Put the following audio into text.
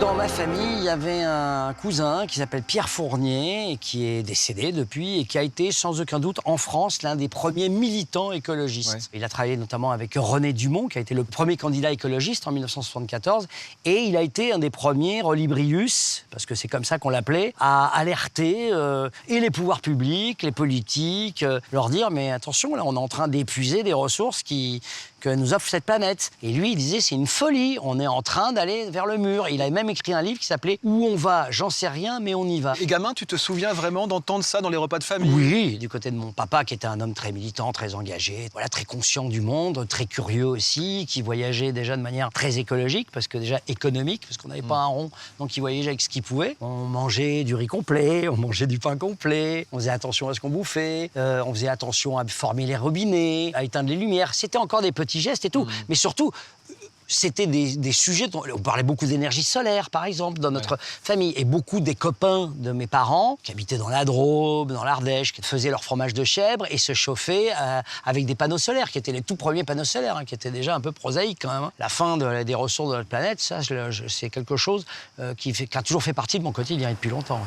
Dans ma famille, il y avait un cousin qui s'appelle Pierre Fournier et qui est décédé depuis et qui a été sans aucun doute en France l'un des premiers militants écologistes. Ouais. Il a travaillé notamment avec René Dumont qui a été le premier candidat écologiste en 1974 et il a été un des premiers Rolibrius, parce que c'est comme ça qu'on l'appelait, à alerter et les pouvoirs publics, les politiques, leur dire mais attention là on est en train d'épuiser des ressources que nous offre cette planète. Et lui, il disait, c'est une folie, on est en train d'aller vers le mur. Il a même écrit un livre qui s'appelait « Où on va, j'en sais rien, mais on y va ». Et gamin, tu te souviens vraiment d'entendre ça dans les repas de famille? Oui, du côté de mon papa, qui était un homme très militant, très engagé, voilà, très conscient du monde, très curieux aussi, qui voyageait déjà de manière très écologique, parce que déjà économique, parce qu'on n'avait pas un rond, donc il voyageait avec ce qu'il pouvait. On mangeait du riz complet, on mangeait du pain complet, on faisait attention à ce qu'on bouffait, on faisait attention à former les robinets, à éteindre les lumières. C'était encore des petits gestes et tout, mais surtout, c'était des sujets dont on parlait beaucoup d'énergie solaire, par exemple, dans notre famille. Et beaucoup des copains de mes parents, qui habitaient dans la Drôme, dans l'Ardèche, qui faisaient leur fromage de chèvre et se chauffaient avec des panneaux solaires, qui étaient les tout premiers panneaux solaires, qui étaient déjà un peu prosaïques quand même. La fin des ressources de notre planète, ça, c'est quelque chose qui a toujours fait partie de mon quotidien depuis longtemps.